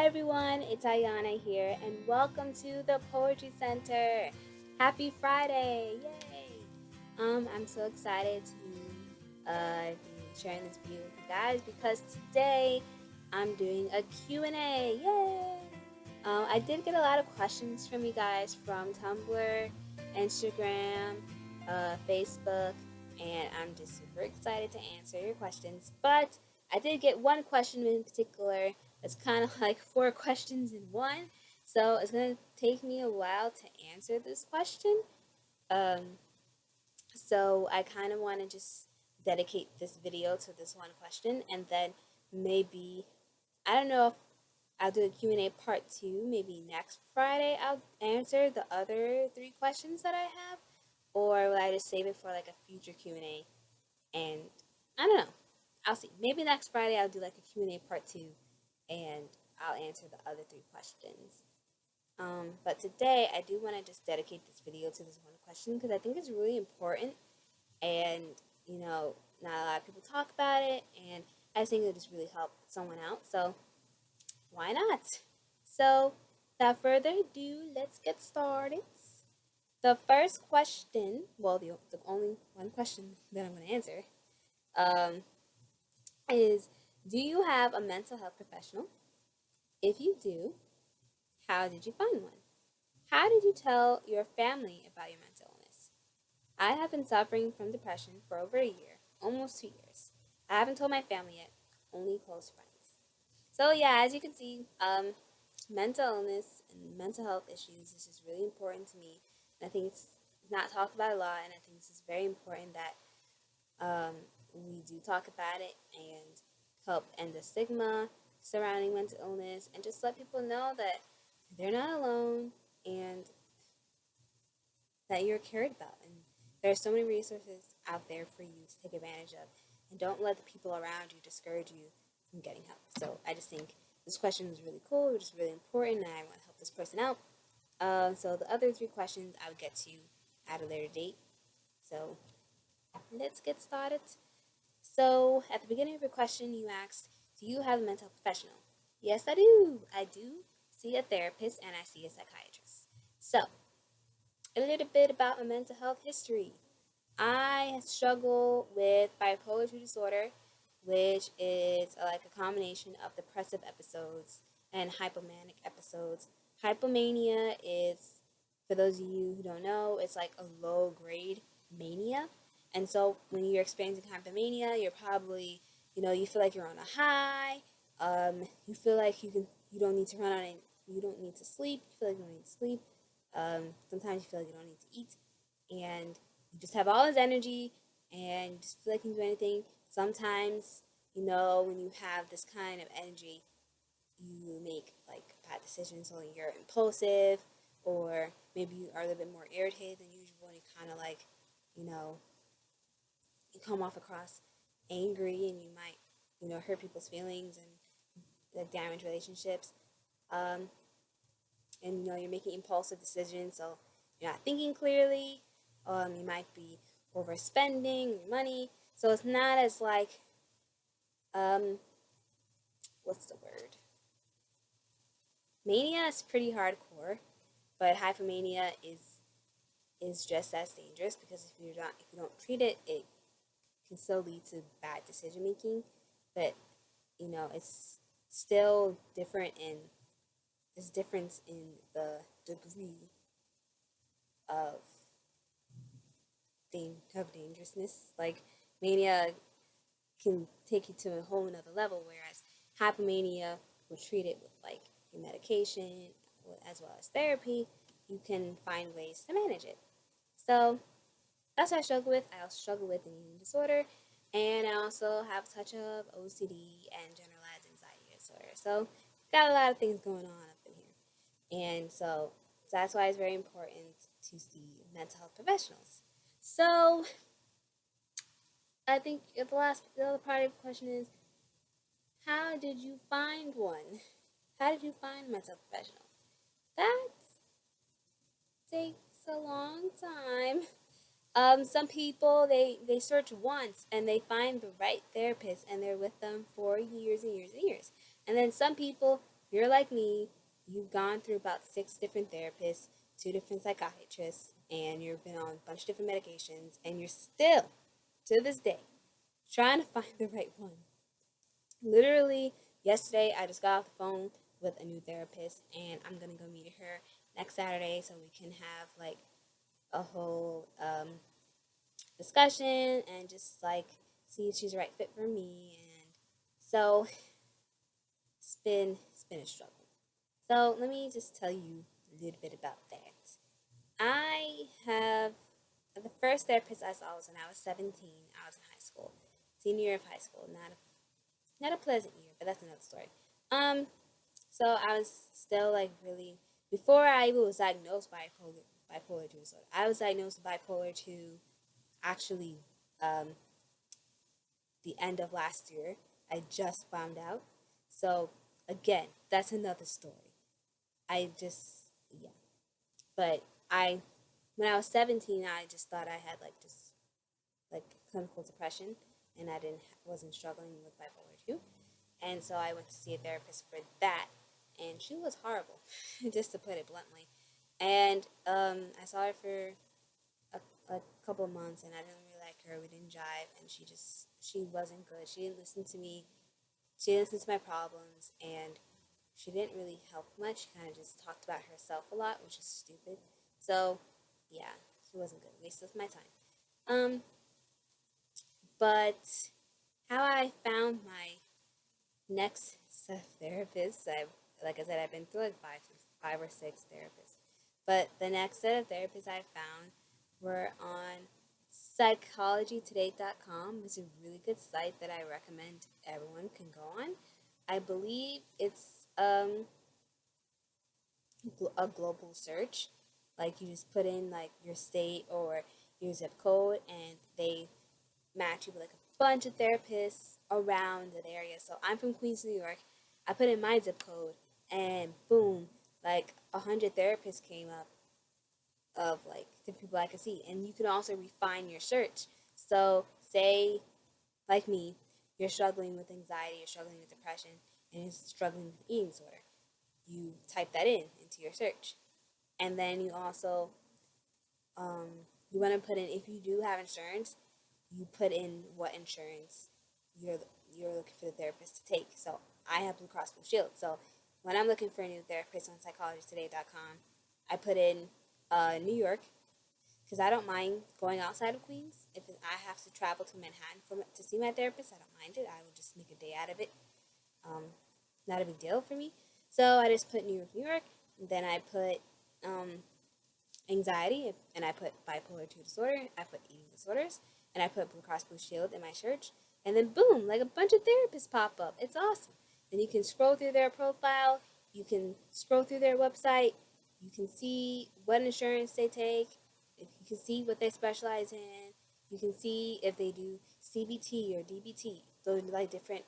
Hi everyone, it's Ayana here, and welcome to the Poetry Center. Happy Friday! Yay! I'm so excited to be sharing this video with you guys because today I'm doing a Q&A. Yay! I did get a lot of questions from you guys from Tumblr, Instagram, Facebook, and I'm just super excited to answer your questions. But I did get one question in particular. It's kind of like four questions in one, so it's gonna take me a while to answer this question. Um, so I kind of want to just dedicate this video to this one question, and then maybe I don't know if I'll do a Q&A part 2. Maybe next Friday I'll answer the other three questions that I have, or will I just save it for like a future Q&A? And I don't know. I'll see. Maybe next Friday I'll do like a Q&A part 2, and I'll answer the other three questions. But today I do want to just dedicate this video to this one question because I think it's really important, and not a lot of people talk about it, and I think it'll just really help someone out. So why not? So without further ado, let's get started. The first question, well, the only one question that I'm going to answer, um, is do you have a mental health professional? If you do, how did you find one? How did you tell your family about your mental illness? I have been suffering from depression for over a year, almost 2 years. I haven't told my family yet, only close friends. So yeah, as you can see, mental illness and mental health issues is just really important to me. And I think it's not talked about a lot, and I think this is very important that we do talk about it and help end the stigma surrounding mental illness and just let people know that they're not alone and that you're cared about. And there are so many resources out there for you to take advantage of. And don't let the people around you discourage you from getting help. So I just think this question is really cool, which is really important, and I want to help this person out. So the other three questions I'll get to at a later date. So let's get started. So at the beginning of your question, you asked, do you have a mental health professional? Yes, I do. I do see a therapist and I see a psychiatrist. So a little bit about my mental health history. I struggle with bipolar 2 disorder, which is like a combination of depressive episodes and hypomanic episodes. Hypomania is, for those of you who don't know, it's like a low grade mania. And so when you're experiencing hypomania, you're probably, you feel like you're on a high. You feel like you don't need to run on it. You don't need to sleep. You feel like you don't need to sleep. Sometimes you feel like you don't need to eat. And you just have all this energy and you just feel like you can do anything. Sometimes, when you have this kind of energy, you make like bad decisions, so you're impulsive, or maybe you are a little bit more irritated than usual, and you kind of like, you know, you come off across angry, and you might, hurt people's feelings and like damage relationships. Um, and you're making impulsive decisions, so you're not thinking clearly. You might be overspending your money, so it's not as like um, what's the word? Mania is pretty hardcore, but hypomania is just as dangerous because if you don't treat it, it can still lead to bad decision making. But it's still different in there's difference in the degree of dangerousness. Like mania can take you to a whole another level, whereas hypomania will treat it with like your medication as well as therapy. You can find ways to manage it. So that's what I struggle with. I also struggle with an eating disorder, and I also have a touch of OCD and generalized anxiety disorder. So got a lot of things going on up in here, and so that's why it's very important to see mental health professionals. So I think the other part of the question is, how did you find one? How did you find a mental professional? That takes a long time. Some people they search once and they find the right therapist and they're with them for years and years and years. And then some people you're like me, you've gone through about 6 different therapists, 2 different psychiatrists, and you've been on a bunch of different medications, and you're still, to this day, trying to find the right one. Literally, yesterday I just got off the phone with a new therapist, and I'm gonna go meet her next Saturday so we can have like a whole discussion and just like see if she's the right fit for me. And so it's been a struggle. So let me just tell you a little bit about that. I have the first therapist I saw was when I was 17. I was in high school, senior year of high school. Not a pleasant year, but that's another story. Um, so I was still like really before I even was diagnosed bipolar two disorder. I was diagnosed with bipolar two actually um, the end of last year. I just found out. So again, that's another story. I just yeah, but I when I was 17, I just thought I had like clinical depression, and I didn't wasn't struggling with bipolar two, and so I went to see a therapist for that, and she was horrible, just to put it bluntly. And I saw her for a couple of months, and I didn't really like her. We didn't jive, and she wasn't good. She didn't listen to me. She didn't listen to my problems, and she didn't really help much. She kind of just talked about herself a lot, which is stupid. So, yeah, she wasn't good. Waste of my time. Um, but how I found my next set of therapists, like I said, I've been through like five or six therapists. But the next set of therapists I found were on psychologytoday.com. It's a really good site that I recommend everyone can go on. I believe it's a global search. Like you just put in like your state or your zip code, and they match you with like a bunch of therapists around the area. So I'm from Queens, New York. I put in my zip code, and boom, like 100 therapists came up of like the people I could see. And you can also refine your search. So say like me, you're struggling with anxiety, you're struggling with depression, and you're struggling with eating disorder. You type that in into your search, and then you also um, you want to put in, if you do have insurance, you put in what insurance you're you're looking for the therapist to take. So I have Blue Cross Blue Shield. So when I'm looking for a new therapist on psychologytoday.com, I put in New York, because I don't mind going outside of Queens. If I have to travel to Manhattan to see my therapist, I don't mind it. I will just make a day out of it. Um, Not a big deal for me. So I just put New York, New York. And then I put anxiety, and I put bipolar 2 disorder. I put eating disorders, and I put Blue Cross Blue Shield in my search. And then boom, like a bunch of therapists pop up. It's awesome. And you can scroll through their profile. You can scroll through their website. You can see what insurance they take. If you can see what they specialize in. You can see if they do CBT or DBT. Those are like different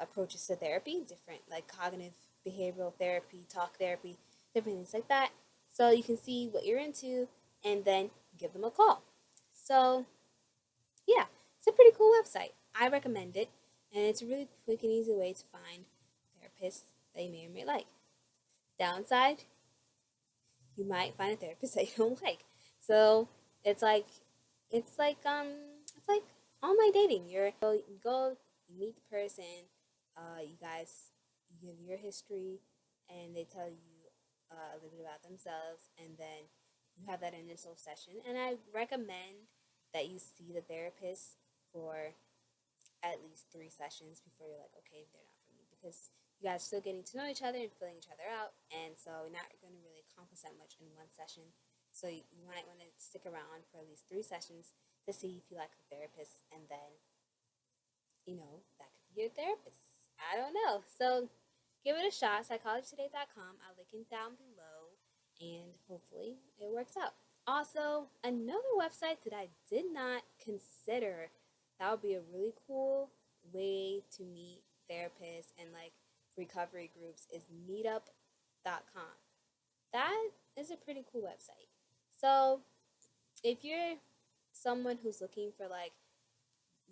approaches to therapy, different like cognitive behavioral therapy, talk therapy, different things like that. So you can see what you're into, and then give them a call. So yeah, it's a pretty cool website. I recommend it, and it's a really quick and easy way to find therapists that you may or may like. Downside, you might find a therapist that you don't like. So it's like it's like um it's like online dating. You go, you meet the person, you guys you give your history, and they tell you a little bit about themselves, and then you have that initial session. And I recommend that you see the therapist for at least 3 sessions before you're like, okay, they're not for me, because you guys are still getting to know each other and filling each other out, and so you're not going to really accomplish that much in one session. So you might want to stick around for at least 3 sessions to see if you like the therapist, and then that could be your therapist. I don't know. So give it a shot. Psychologytoday.com. I'll link it down below, and hopefully it works out. Also, another website that I did not consider that would be a really cool way to meet therapists and like recovery groups is meetup.com. That is a pretty cool website. So, if you're someone who's looking for like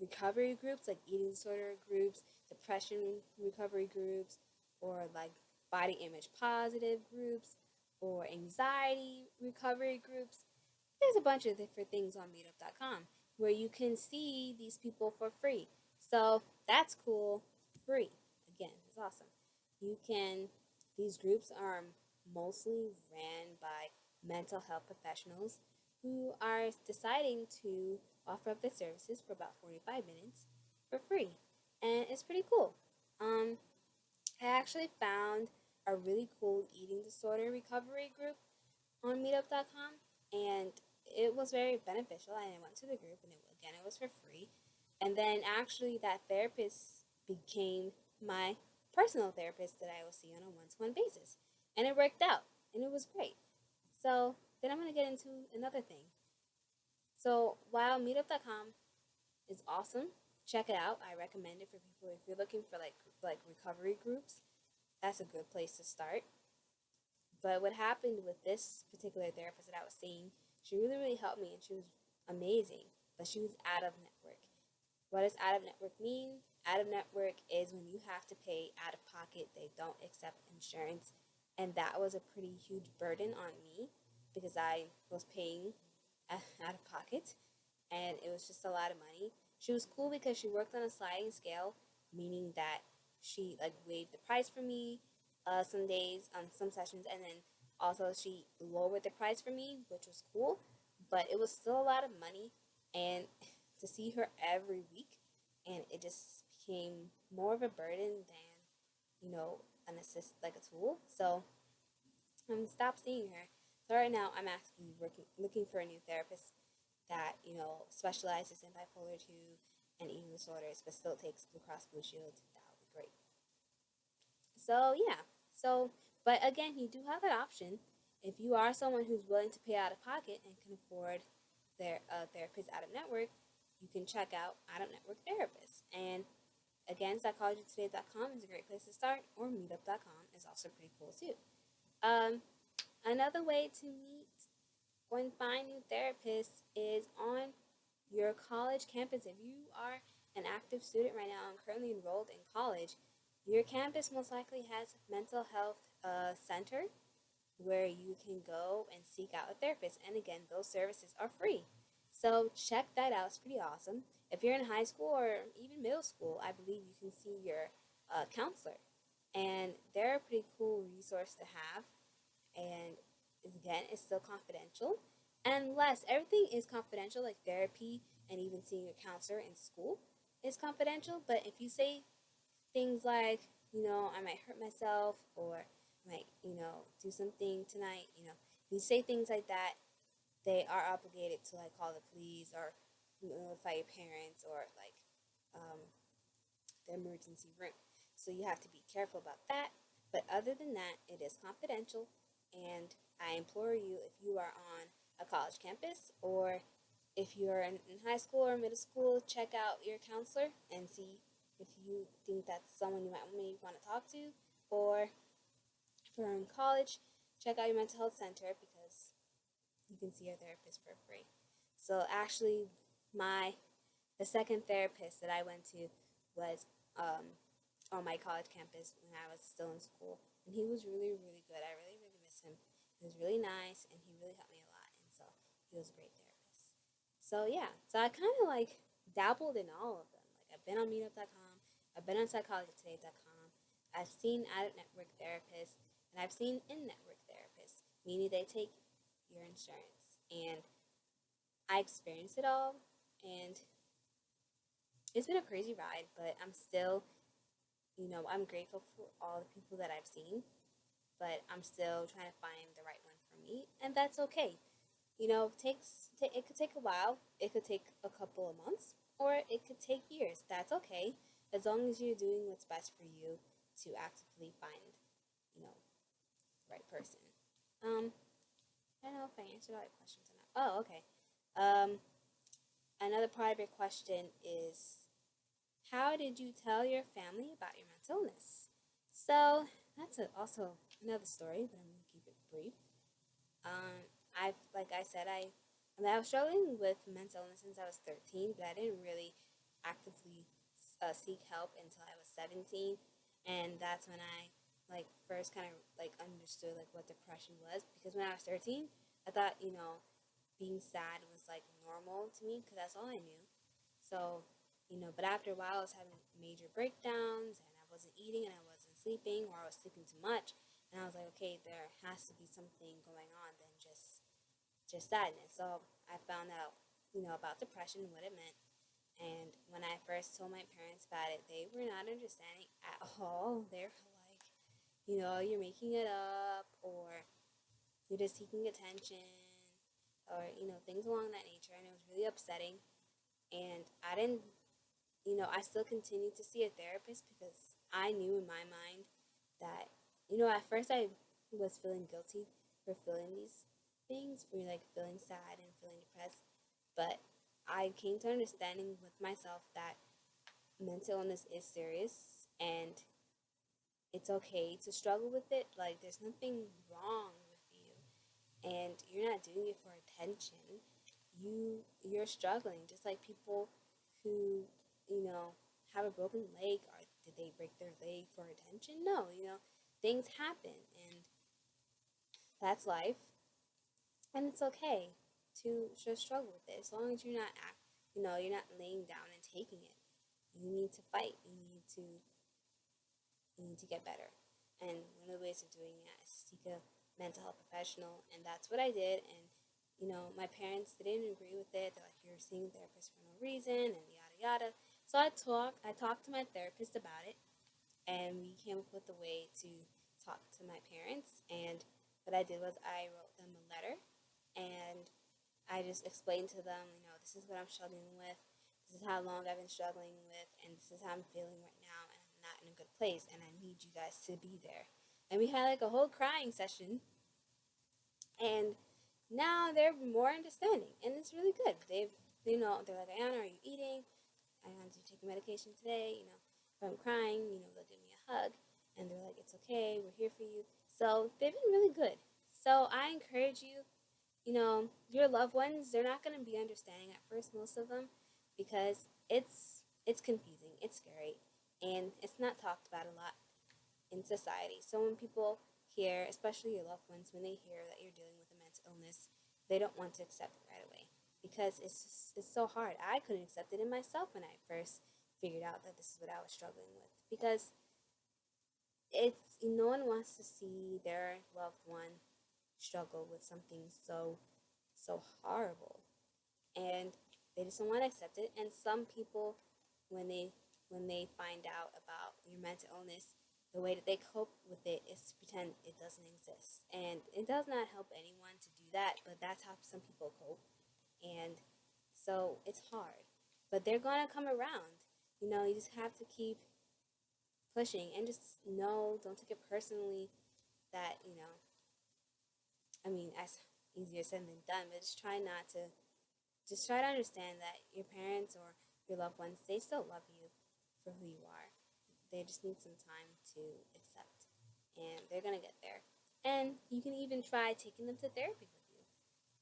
recovery groups, like eating disorder groups, depression recovery groups, or like body image positive groups or anxiety recovery groups. There's a bunch of different things on meetup.com where you can see these people for free. So that's cool. Free. Again, it's awesome. You can, these groups are mostly ran by mental health professionals who are deciding to offer up their services for about 45 minutes for free. And it's pretty cool. Um, I actually found a really cool eating disorder recovery group on meetup.com, and it was very beneficial. And I went to the group, and it was for free. And then actually, that therapist became my personal therapist that I will see on a one-to-one basis, and it worked out, and it was great. So then I'm gonna get into another thing. So while meetup.com is awesome, check it out. I recommend it for people if you're looking for like recovery groups. That's a good place to start. But what happened with this particular therapist that I was seeing, she really, really helped me and she was amazing. But she was out of network. What does out of network mean? Out of network is when you have to pay out of pocket. They don't accept insurance. And that was a pretty huge burden on me because I was paying out of pocket and it was just a lot of money. She was cool because she worked on a sliding scale, meaning that she like waived the price for me some days on some sessions, and then also she lowered the price for me, which was cool, but it was still a lot of money, and to see her every week, and it just became more of a burden than an assist like a tool. So stopped seeing her. So right now I'm actually looking for a new therapist that specializes in bipolar 2 and eating disorders, but still takes Blue Cross Blue Shield. That would be great. So yeah, so but again, you do have that option if you are someone who's willing to pay out of pocket and can afford their therapist out of network. You can check out of network therapists. And again, psychologytoday.com is a great place to start, or meetup.com is also pretty cool too. Um, Another way to meet or find new therapists is on your college campus. If you are an active student right now and currently enrolled in college, your campus most likely has mental health center where you can go and seek out a therapist. And again, those services are free. So check that out. It's pretty awesome. If you're in high school or even middle school, I believe you can see your counselor. And they're a pretty cool resource to have. And again, it's still confidential. Unless everything is confidential, like therapy and even seeing a counselor in school is confidential. But if you say things like, I might hurt myself or I might, do something tonight, if you say things like that, they are obligated to like call the police or notify your parents or like um, the emergency room. So you have to be careful about that. But other than that, it is confidential. And I implore you, if you are on a college campus or if you're in high school or middle school, check out your counselor and see if you think that's someone you might maybe want to talk to. Or if you're in college, check out your mental health center because you can see your therapist for free. So actually, the second therapist that I went to was on my college campus when I was still in school, and he was really, really good. I really, really miss him. He was really nice, and he really helped me a lot, and so he was a great therapist. So yeah, so I kind of like dabbled in all of them. Like I've been on Meetup.com, I've been on PsychologyToday.com, I've seen out-of-network therapists, and I've seen in-network therapists, meaning they take your insurance, and I experienced it all, and it's been a crazy ride, but I'm still, I'm grateful for all the people that I've seen, but I'm still trying to find the right one for me, and that's okay. It could take a while. It could take a couple of months, or it could take years. That's okay, as long as you're doing what's best for you to actively find, the right person. Um, I don't know if I answered all your questions or not. Oh, okay. Um, Another part of your question is, how did you tell your family about your mental illness? So that's also another story, but I'm gonna keep it brief. Like I said, I was struggling with mental illness since I was 13, but I didn't really actively seek help until I was 17, and that's when I like first kind of like understood like what depression was, because when I was 13, I thought, being sad was like normal to me because that's all I knew. So, but after a while, I was having major breakdowns and I wasn't eating and I wasn't sleeping, or I was sleeping too much. And I was like, okay, there has to be something going on than just sadness. So I found out, about depression and what it meant. And when I first told my parents about it, they were not understanding at all. They're like, you're making it up, or you're just seeking attention, or, things along that nature. And it was really upsetting. And I didn't, I still continued to see a therapist because I knew in my mind that, at first I was feeling guilty for feeling these things, for like feeling sad and feeling depressed. But I came to understanding with myself that mental illness is serious and it's okay to struggle with it. Like, there's nothing wrong with you, and you're not doing it for attention. You're struggling just like people who, you know, have a broken leg. Or did they break their leg for attention? No, things happen, and that's life, and it's okay to just struggle with it as long as you're not laying down and taking it. You need to fight. You need to get better. And one of the ways of doing that is to seek a mental health professional. And that's what I did. And, my parents, they didn't agree with it. They're like, you're seeing a therapist for no reason and yada yada. So I talked to my therapist about it, and we came up with a way to talk to my parents. And what I did was I wrote them a letter, and I just explained to them, this is what I'm struggling with. This is how long I've been struggling with, and this is how I'm feeling right now, and I'm not in a good place, and I need you guys to be there. And we had like a whole crying session, and now they're more understanding, and it's really good. They're like, Ayana, are you eating? Ayana, did you take your medication today? If I'm crying, they'll give me a hug, and they're like, it's okay, we're here for you. So they've been really good. So I encourage you, your loved ones, they're not going to be understanding at first, most of them, because it's confusing, it's scary, and it's not talked about a lot in society. So when people hear, especially your loved ones, when they hear that you're dealing with a mental illness, they don't want to accept it right away because it's so hard. I couldn't accept it in myself when I first figured out that this is what I was struggling with, because it's no one wants to see their loved one struggle with something so horrible, and they just don't want to accept it. And some people, when they find out about your mental illness, the way that they cope with it is to pretend it doesn't exist, and it does not help anyone to do that, but that's how some people cope. And so it's hard, but they're gonna come around. You just have to keep pushing, and just know, don't take it personally that, I mean, as easier said than done, but just try to understand that your parents or your loved ones, they still love you for who you are. They just need some time to accept, and they're gonna get there. And you can even try taking them to therapy with you.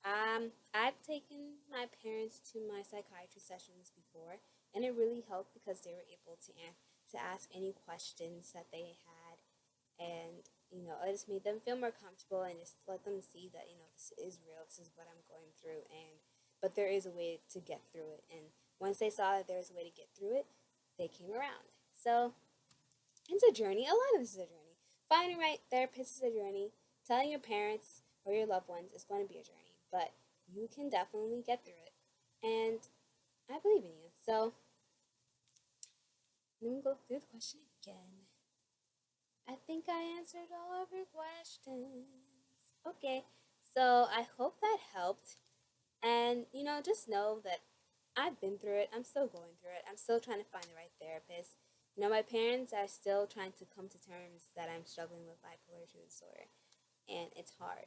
I've taken my parents to my psychiatry sessions before, and it really helped because they were able to ask any questions that they had, and it just made them feel more comfortable, and just let them see that this is real, this is what I'm going through, and but there is a way to get through it. And once they saw that there was a way to get through it, they came around. So it's a journey. A lot of this is a journey. Finding the right therapist is a journey. Telling your parents or your loved ones is going to be a journey, but you can definitely get through it, and I believe in you. So let me go through the question again. I think I answered all of your questions. Okay, so I hope that helped. And, just know that I've been through it. I'm still going through it. I'm still trying to find the right therapist. My parents are still trying to come to terms that I'm struggling with bipolar 2 disorder. And it's hard.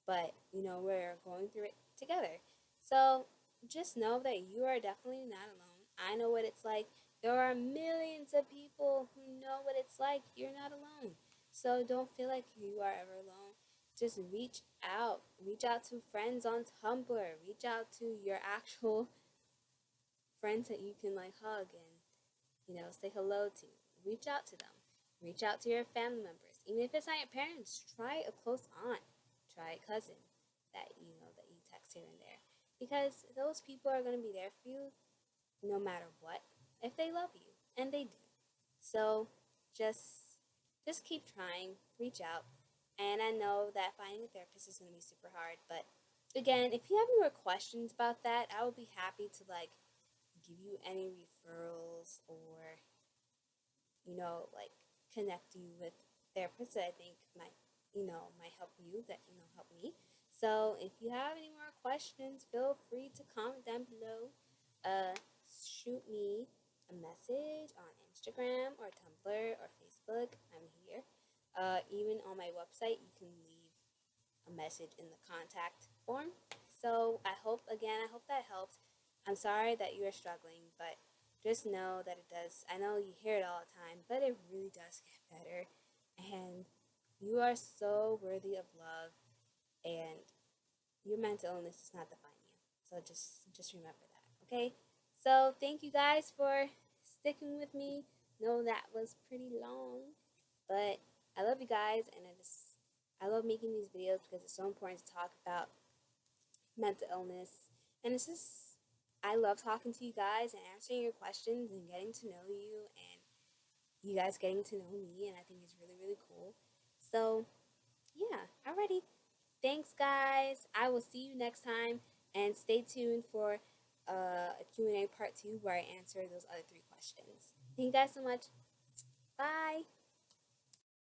But, we're going through it together. So just know that you are definitely not alone. I know what it's like. There are millions of people who know what it's like. You're not alone. So don't feel like you are ever alone. Just reach out. Reach out to friends on Tumblr. Reach out to your actual friends that you can like hug and say hello to. Reach out to them. Reach out to your family members. Even if it's not your parents, try a close aunt, try a cousin that that you text here and there. Because those people are gonna be there for you no matter what, if they love you. And they do. So just keep trying, reach out. And I know that finding a therapist is gonna be super hard, but again, if you have any more questions about that, I would be happy to like give you any referrals or like connect you with therapists that I think might help you, that help me. So if you have any more questions, feel free to comment down below. Shoot me a message on Instagram or Tumblr or Facebook. I'm here. Even on my website, you can leave a message in the contact form. So I hope that helps. I'm sorry that you are struggling, but just know that it does. I know you hear it all the time, but it really does get better. And you are so worthy of love, and your mental illness does not define you. So just remember that, okay? So thank you guys for sticking with me. No, that was pretty long, but I love you guys, and I love making these videos because it's so important to talk about mental illness. And it's just, I love talking to you guys and answering your questions and getting to know you, and you guys getting to know me. And I think it's really, really cool. So, yeah, alrighty. Thanks, guys. I will see you next time. And stay tuned for a Q&A part 2 where I answer those other 3 questions. Thank you guys so much. Bye.